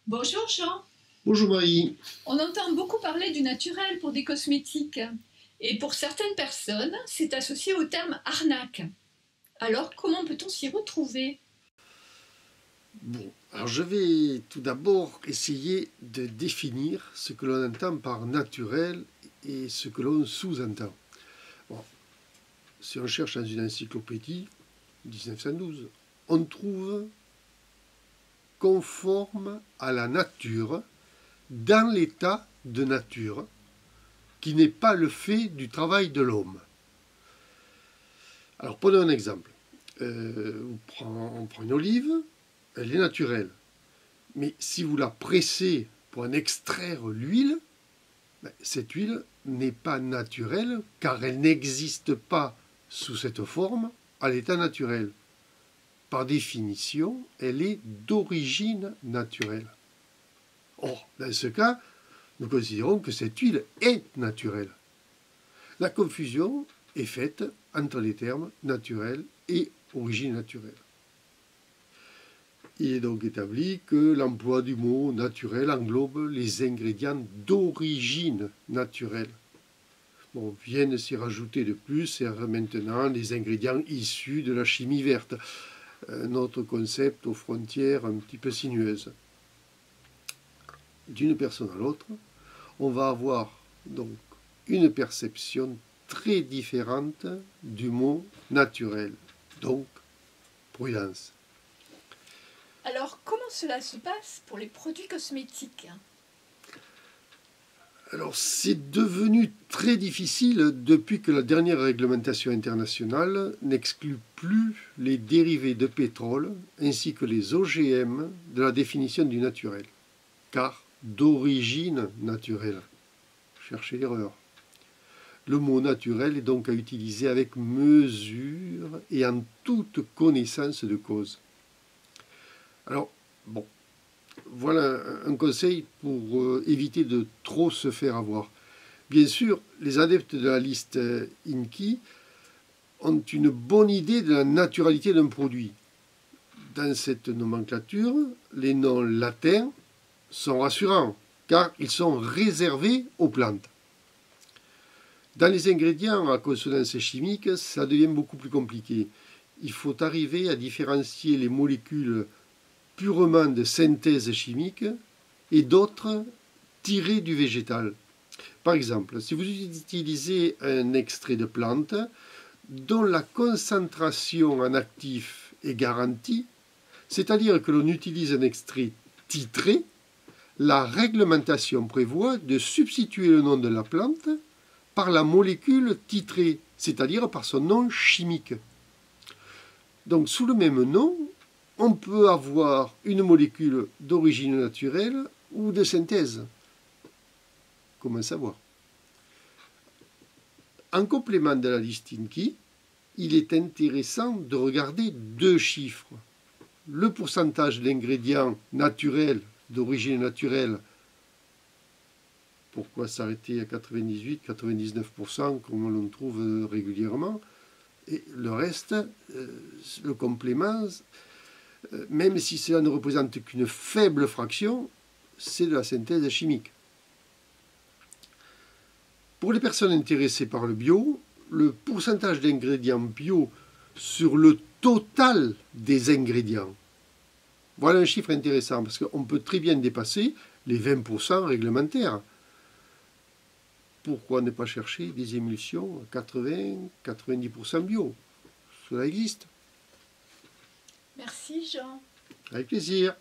Bonjour Jean, Bonjour Marie. on entend beaucoup parler du naturel pour des cosmétiques. Et pour certaines personnes, c'est associé au terme arnaque. Alors comment peut-on s'y retrouver? Bon, alors je vais tout d'abord essayer de définir ce que l'on entend par naturel et ce que l'on sous-entend. Bon, si on cherche dans une encyclopédie, 1912, on trouve conforme à la nature, dans l'état de nature, qui n'est pas le fait du travail de l'homme. Alors prenons un exemple. On prend une olive, elle est naturelle. Mais si vous la pressez pour en extraire l'huile, cette huile n'est pas naturelle car elle n'existe pas sous cette forme à l'état naturel. Par définition, elle est d'origine naturelle. Or, dans ce cas, nous considérons que cette huile est naturelle. La confusion est faite entre les termes naturel et origine naturelle. Il est donc établi que l'emploi du mot naturel englobe les ingrédients d'origine naturelle. Bon, viennent s'y rajouter de plus maintenant les ingrédients issus de la chimie verte, un autre concept aux frontières un petit peu sinueuses. D'une personne à l'autre, on va avoir donc une perception très différente du mot naturel. Donc, prudence. Alors comment cela se passe pour les produits cosmétiques? Alors, c'est devenu très difficile depuis que la dernière réglementation internationale n'exclut plus les dérivés de pétrole ainsi que les OGM de la définition du naturel. Car d'origine naturelle. Cherchez l'erreur. Le mot naturel est donc à utiliser avec mesure et en toute connaissance de cause. Alors, bon, voilà un conseil pour éviter de trop se faire avoir. Bien sûr, les adeptes de la liste INCI ont une bonne idée de la naturalité d'un produit. Dans cette nomenclature, les noms latins sont rassurants, car ils sont réservés aux plantes. Dans les ingrédients à consonance chimique, ça devient beaucoup plus compliqué. Il faut arriver à différencier les molécules purement de synthèse chimique et d'autres tirées du végétal. Par exemple, si vous utilisez un extrait de plante dont la concentration en actif est garantie, c'est-à-dire que l'on utilise un extrait titré, la réglementation prévoit de substituer le nom de la plante par la molécule titrée, c'est-à-dire par son nom chimique. Donc sous le même nom, on peut avoir une molécule d'origine naturelle ou de synthèse. Comment savoir? En complément de la liste INCI, il est intéressant de regarder deux chiffres. Le pourcentage d'ingrédients naturels, d'origine naturelle. Pourquoi s'arrêter à 98-99% comme l'on trouve régulièrement? Et le reste, le complément, même si cela ne représente qu'une faible fraction, c'est de la synthèse chimique. Pour les personnes intéressées par le bio, le pourcentage d'ingrédients bio sur le total des ingrédients. Voilà un chiffre intéressant, parce qu'on peut très bien dépasser les 20% réglementaires. Pourquoi ne pas chercher des émulsions à 80-90% bio? Cela existe. Merci Jean. Avec plaisir.